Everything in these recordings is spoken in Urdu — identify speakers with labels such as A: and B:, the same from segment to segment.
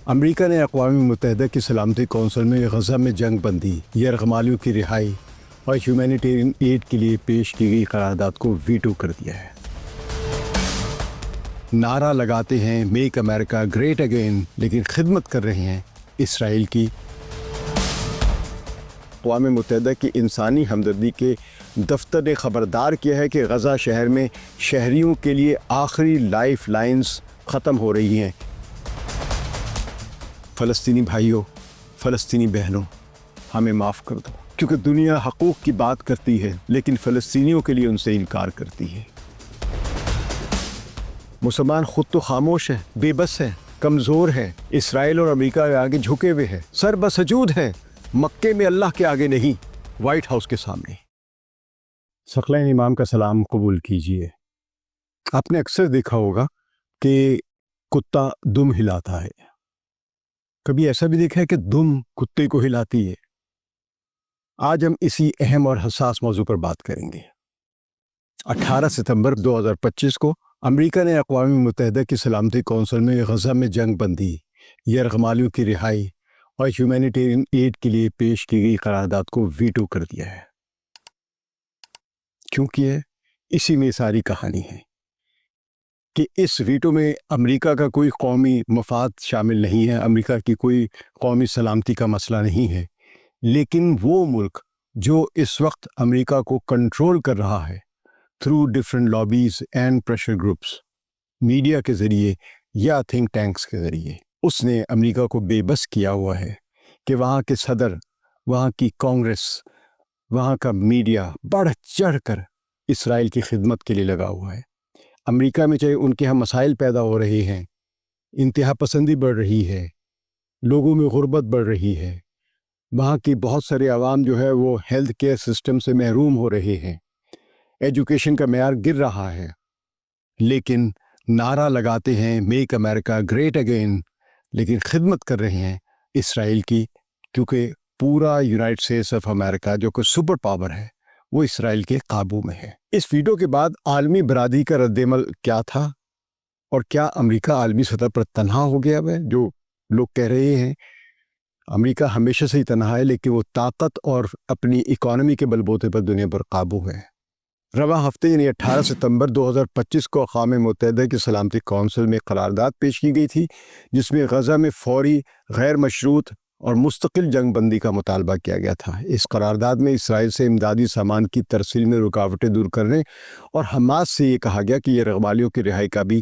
A: امریکہ نے اقوام متحدہ کی سلامتی کونسل میں غزہ میں جنگ بندی، یرغمالیوں کی رہائی اور ہیومینیٹیرین ایڈ کے لیے پیش کی گئی قرارداد کو ویٹو کر دیا ہے۔ نعرہ لگاتے ہیں میک امریکہ گریٹ اگین، لیکن خدمت کر رہے ہیں اسرائیل کی۔ اقوام متحدہ کی انسانی ہمدردی کے دفتر نے خبردار کیا ہے کہ غزہ شہر میں شہریوں کے لیے آخری لائف لائنز ختم ہو رہی ہیں۔ فلسطینی بھائیوں، فلسطینی بہنوں، ہمیں معاف کر دو، کیونکہ دنیا حقوق کی بات کرتی ہے لیکن فلسطینیوں کے لیے ان سے انکار کرتی ہے۔ مسلمان خود تو خاموش ہے، بے بس ہے، کمزور ہے، اسرائیل اور امریکہ کے آگے جھکے ہوئے ہے، سر بسجود ہے، مکے میں اللہ کے آگے نہیں، وائٹ ہاؤس کے سامنے۔ ثقلین امام کا سلام قبول کیجئے۔ آپ نے اکثر دیکھا ہوگا کہ کتا دم ہلاتا ہے، کبھی ایسا بھی دیکھا ہے کہ دم کتے کو ہلاتی ہے؟ آج ہم اسی اہم اور حساس موضوع پر بات کریں گے۔ 18 ستمبر 2025 کو امریکہ نے اقوام متحدہ کی سلامتی کونسل میں غزہ میں جنگ بندی، یرغمالیوں کی رہائی اور ہیومینیٹیرین ایڈ کے لیے پیش کی گئی قرارداد کو ویٹو کر دیا ہے۔ کیونکہ اسی میں ساری کہانی ہے کہ اس ویٹو میں امریکہ کا کوئی قومی مفاد شامل نہیں ہے، امریکہ کی کوئی قومی سلامتی کا مسئلہ نہیں ہے، لیکن وہ ملک جو اس وقت امریکہ کو کنٹرول کر رہا ہے through different lobbies and pressure groups, media کے ذریعے یا تھنک ٹینکس کے ذریعے، اس نے امریکہ کو بے بس کیا ہوا ہے کہ وہاں کے صدر، وہاں کی کانگریس، وہاں کا میڈیا بڑھ چڑھ کر اسرائیل کی خدمت کے لیے لگا ہوا ہے۔ امریکہ میں چاہے ان کے یہاں مسائل پیدا ہو رہے ہیں، انتہا پسندی بڑھ رہی ہے، لوگوں میں غربت بڑھ رہی ہے، وہاں کی بہت سارے عوام جو ہے وہ ہیلتھ کیئر سسٹم سے محروم ہو رہے ہیں، ایجوکیشن کا معیار گر رہا ہے، لیکن نعرہ لگاتے ہیں میک امریکہ گریٹ اگین، لیکن خدمت کر رہے ہیں اسرائیل کی، کیونکہ پورا یونائٹڈ اسٹیٹس آف امریکہ جو کہ سپر پاور ہے وہ اسرائیل کے قابو میں ہے۔ اس ویٹو کے بعد عالمی برادری کا رد عمل کیا تھا، اور کیا امریکہ عالمی سطح پر تنہا ہو گیا ہے؟ جو لوگ کہہ رہے ہیں امریکہ ہمیشہ سے ہی تنہا ہے، لیکن وہ طاقت اور اپنی اکانومی کے بلبوتے پر دنیا پر قابو ہے۔ رواں ہفتے یعنی 18 ستمبر 2025 کو اقوام متحدہ کی سلامتی کونسل میں قرارداد پیش کی گئی تھی، جس میں غزہ میں فوری، غیر مشروط اور مستقل جنگ بندی کا مطالبہ کیا گیا تھا۔ اس قرارداد میں اسرائیل سے امدادی سامان کی ترسیل میں رکاوٹیں دور کرنے اور حماس سے یہ کہا گیا کہ یہ یرغمالیوں کی رہائی کا بھی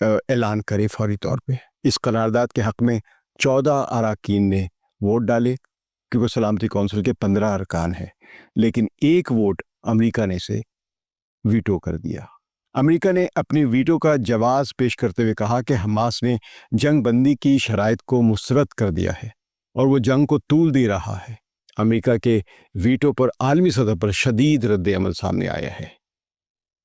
A: اعلان کرے فوری طور پہ۔ اس قرارداد کے حق میں 14 اراکین نے ووٹ ڈالے، کیونکہ سلامتی کونسل کے 15 ارکان ہیں، لیکن ایک ووٹ امریکہ نے سے ویٹو کر دیا۔ امریکہ نے اپنی ویٹو کا جواز پیش کرتے ہوئے کہا کہ حماس نے جنگ بندی کی شرائط کو مسترد کر دیا ہے اور وہ جنگ کو طول دے رہا ہے۔ امریکہ کے ویٹو پر عالمی سطح پر شدید رد عمل سامنے آیا ہے،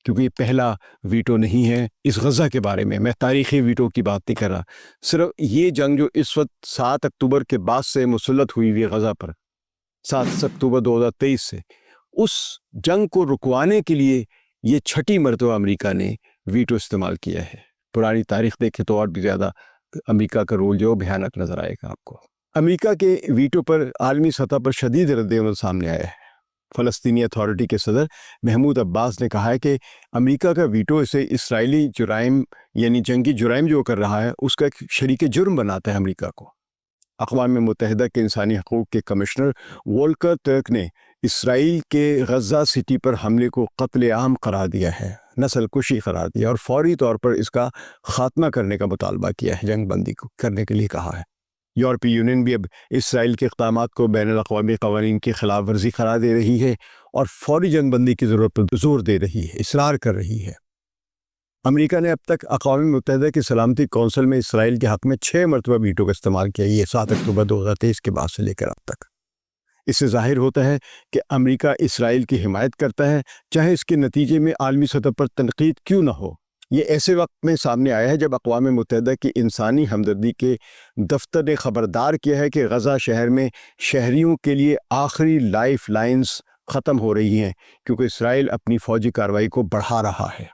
A: کیونکہ یہ پہلا ویٹو نہیں ہے اس غزہ کے بارے میں تاریخی ویٹو کی بات نہیں کر رہا، صرف یہ جنگ جو اس وقت 7 اکتوبر کے بعد سے مسلط ہوئی غزہ پر، 7 اکتوبر 2023 سے، اس جنگ کو رکوانے کے لیے یہ 6ٹھی مرتبہ امریکہ نے ویٹو استعمال کیا ہے۔ پرانی تاریخ دیکھیں تو اور بھی زیادہ امریکہ کا رول جو بھیانک نظر آئے گا آپ کو۔ امریکہ کے ویٹو پر عالمی سطح پر شدید رد عمل سامنے آیا ہے۔ فلسطینی اتھارٹی کے صدر محمود عباس نے کہا ہے کہ امریکہ کا ویٹو اسے اسرائیلی جرائم یعنی جنگی جرائم جو کر رہا ہے اس کا ایک شریک جرم بناتا ہے امریکہ کو۔ اقوام متحدہ کے انسانی حقوق کے کمشنر وولکر ترک نے اسرائیل کے غزہ سٹی پر حملے کو قتل عام قرار دیا ہے، نسل کشی قرار دیا اور فوری طور پر اس کا خاتمہ کرنے کا مطالبہ کیا ہے، جنگ بندی کو کرنے کے لیے کہا ہے۔ یورپی یونین بھی اب اسرائیل کے اقدامات کو بین الاقوامی قوانین کی خلاف ورزی قرار دے رہی ہے اور فوری جنگ بندی کی ضرورت پر زور دے رہی ہے، اصرار کر رہی ہے۔ امریکہ نے اب تک اقوام متحدہ کی سلامتی کونسل میں اسرائیل کے حق میں 6 مرتبہ ویٹو کا استعمال کیا، یہ 7 اکتوبر 2023 کے بعد سے لے کر اب تک۔ اس سے ظاہر ہوتا ہے کہ امریکہ اسرائیل کی حمایت کرتا ہے، چاہے اس کے نتیجے میں عالمی سطح پر تنقید کیوں نہ ہو۔ یہ ایسے وقت میں سامنے آیا ہے جب اقوام متحدہ کی انسانی ہمدردی کے دفتر نے خبردار کیا ہے کہ غزہ شہر میں شہریوں کے لیے آخری لائف لائنز ختم ہو رہی ہیں، کیونکہ اسرائیل اپنی فوجی کارروائی کو بڑھا رہا ہے۔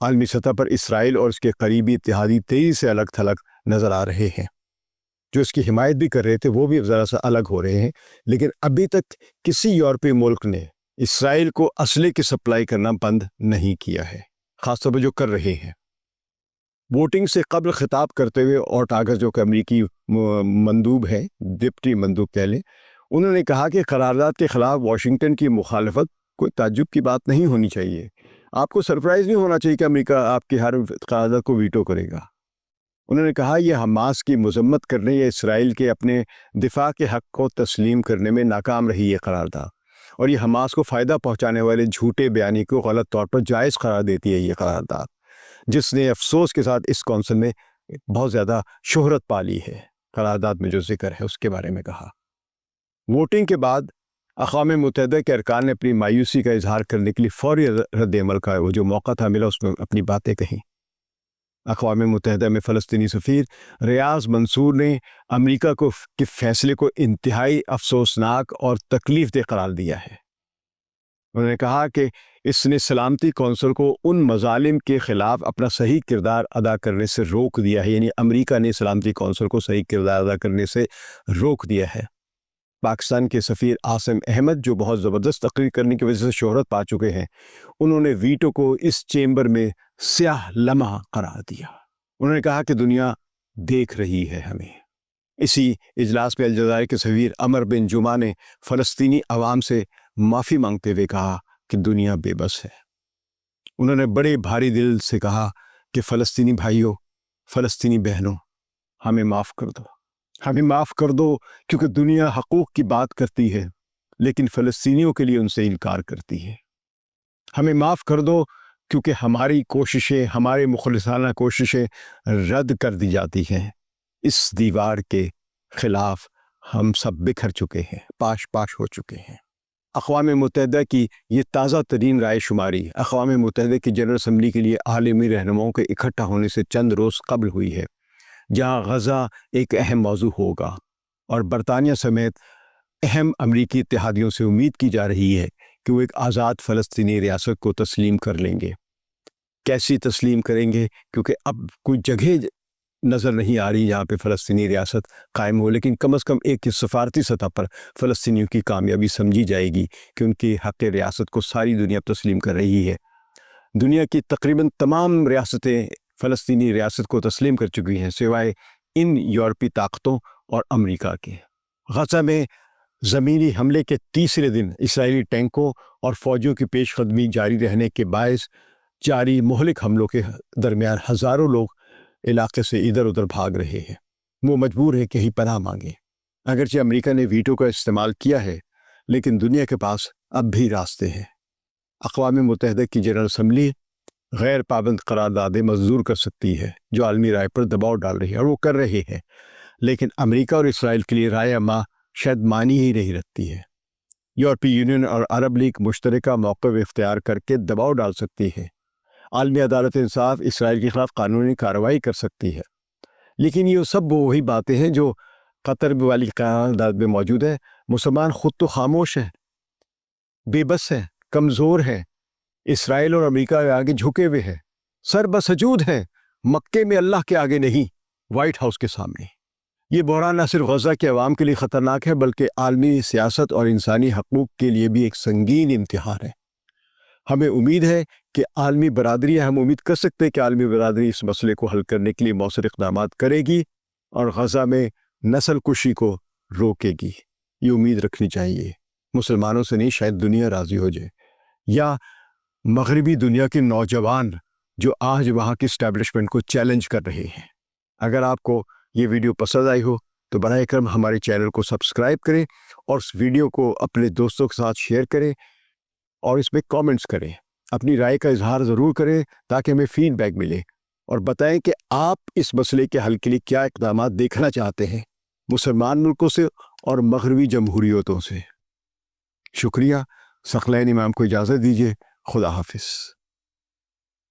A: عالمی سطح پر اسرائیل اور اس کے قریبی اتحادی تیزی سے الگ تھلگ نظر آ رہے ہیں۔ جو اس کی حمایت بھی کر رہے تھے وہ بھی ذرا سا الگ ہو رہے ہیں، لیکن ابھی تک کسی یورپی ملک نے اسرائیل کو اسلحے کی سپلائی کرنا بند نہیں کیا ہے، خاص طور پر جو کر رہے ہیں۔ ووٹنگ سے قبل خطاب کرتے ہوئے اوٹ آگر جو کہ امریکی مندوب ہے، ڈپٹی مندوب کہہ لیں، انہوں نے کہا کہ قرارداد کے خلاف واشنگٹن کی مخالفت کوئی تعجب کی بات نہیں ہونی چاہیے۔ آپ کو سرپرائز نہیں ہونا چاہیے کہ امریکہ آپ کی ہر قرارداد کو ویٹو کرے گا۔ انہوں نے کہا یہ حماس کی مذمت کرنے یا اسرائیل کے اپنے دفاع کے حق کو تسلیم کرنے میں ناکام رہی یہ قرارداد، اور یہ حماس کو فائدہ پہنچانے والے جھوٹے بیانی کو غلط طور پر جائز قرار دیتی ہے یہ قرارداد، جس نے افسوس کے ساتھ اس کونسل میں بہت زیادہ شہرت پالی ہے۔ قرارداد میں جو ذکر ہے اس کے بارے میں کہا۔ ووٹنگ کے بعد اقوام متحدہ کے ارکان نے اپنی مایوسی کا اظہار کرنے کے لیے فوری رد عمل کا وہ جو موقع تھا ملا، اس میں اپنی باتیں کہیں۔ اقوام متحدہ میں فلسطینی سفیر ریاض منصور نے امریکہ کے فیصلے کو انتہائی افسوسناک اور تکلیف دہ قرار دیا ہے۔ انہوں نے کہا کہ اس نے سلامتی کونسل کو ان مظالم کے خلاف اپنا صحیح کردار ادا کرنے سے روک دیا ہے، یعنی امریکہ نے سلامتی کونسل کو صحیح کردار ادا کرنے سے روک دیا ہے۔ پاکستان کے سفیر عاصم احمد جو بہت زبردست تقریر کرنے کی وجہ سے شہرت پا چکے ہیں، انہوں نے ویٹو کو اس چیمبر میں سیاہ لمحہ قرار دیا۔ انہوں نے کہا کہ دنیا دیکھ رہی ہے ہمیں۔ اسی اجلاس میں الجزائر کے سفیر عمر بن جمعہ نے فلسطینی عوام سے معافی مانگتے ہوئے کہا کہ دنیا بے بس ہے۔ انہوں نے بڑے بھاری دل سے کہا کہ فلسطینی بھائیوں، فلسطینی بہنوں، ہمیں معاف کر دو، ہمیں معاف کر دو، کیونکہ دنیا حقوق کی بات کرتی ہے لیکن فلسطینیوں کے لیے ان سے انکار کرتی ہے۔ ہمیں معاف کر دو کیونکہ ہماری کوششیں، ہمارے مخلصانہ کوششیں رد کر دی جاتی ہیں۔ اس دیوار کے خلاف ہم سب بکھر چکے ہیں، پاش پاش ہو چکے ہیں۔ اقوام متحدہ کی یہ تازہ ترین رائے شماری اقوام متحدہ کی جنرل اسمبلی کے لیے عالمی رہنماؤں کے اکٹھا ہونے سے چند روز قبل ہوئی ہے، جہاں غزہ ایک اہم موضوع ہوگا، اور برطانیہ سمیت اہم امریکی اتحادیوں سے امید کی جا رہی ہے کہ وہ ایک آزاد فلسطینی ریاست کو تسلیم کر لیں گے۔ کیسی تسلیم کریں گے؟ کیونکہ اب کوئی جگہ نظر نہیں آ رہی جہاں پہ فلسطینی ریاست قائم ہو، لیکن کم از کم ایک سفارتی سطح پر فلسطینیوں کی کامیابی سمجھی جائے گی کہ ان کی حق ریاست کو ساری دنیا تسلیم کر رہی ہے۔ دنیا کی تقریباً تمام ریاستیں فلسطینی ریاست کو تسلیم کر چکی ہیں سوائے ان یورپی طاقتوں اور امریکہ کے۔ غزہ میں زمینی حملے کے تیسرے دن اسرائیلی ٹینکوں اور فوجیوں کی پیش قدمی جاری رہنے کے باعث جاری مہلک حملوں کے درمیان ہزاروں لوگ علاقے سے ادھر ادھر بھاگ رہے ہیں۔ وہ مجبور ہے کہیں پناہ مانگے۔ اگرچہ امریکہ نے ویٹو کا استعمال کیا ہے، لیکن دنیا کے پاس اب بھی راستے ہیں۔ اقوام متحدہ کی جنرل اسمبلی غیر پابند قراردادیں منظور کر سکتی ہے جو عالمی رائے پر دباؤ ڈال رہی ہے، اور وہ کر رہے ہیں، لیکن امریکہ اور اسرائیل کے لیے رائے عامہ شاید معنی ہی نہیں رکھتی ہے۔ یورپی یونین اور عرب لیگ مشترکہ موقف اختیار کر کے دباؤ ڈال سکتی ہے۔ عالمی عدالت انصاف اسرائیل کے خلاف قانونی کارروائی کر سکتی ہے، لیکن یہ سب وہی باتیں ہیں جو قطر والی قرارداد میں موجود ہے۔ مسلمان خود تو خاموش ہیں، بے بس ہیں، کمزور ہیں، اسرائیل اور امریکہ کے آگے جھکے ہوئے ہیں، سر بسجود ہیں، مکے میں اللہ کے آگے نہیں، وائٹ ہاؤس کے سامنے۔ یہ بحران نہ صرف غزہ کے عوام کے لیے خطرناک ہے بلکہ عالمی سیاست اور انسانی حقوق کے لیے بھی ایک سنگین امتحان ہے۔ ہمیں امید ہے کہ عالمی برادری ہم امید کر سکتے ہیں کہ عالمی برادری اس مسئلے کو حل کرنے کے لیے مؤثر اقدامات کرے گی اور غزہ میں نسل کشی کو روکے گی۔ یہ امید رکھنی چاہیے۔ مسلمانوں سے نہیں، شاید دنیا راضی ہو جائے، یا مغربی دنیا کے نوجوان جو آج وہاں کی اسٹیبلشمنٹ کو چیلنج کر رہے ہیں۔ اگر آپ کو یہ ویڈیو پسند آئی ہو تو براہ کرم ہمارے چینل کو سبسکرائب کریں اور اس ویڈیو کو اپنے دوستوں کے ساتھ شیئر کریں اور اس میں کامنٹس کریں، اپنی رائے کا اظہار ضرور کریں تاکہ ہمیں فیڈ بیک ملے، اور بتائیں کہ آپ اس مسئلے کے حل کے لیے کیا اقدامات دیکھنا چاہتے ہیں مسلمان ملکوں سے اور مغربی جمہوریتوں سے۔ شکریہ۔ ثقلین امام کو اجازت دیجیے۔ خدا حافظ۔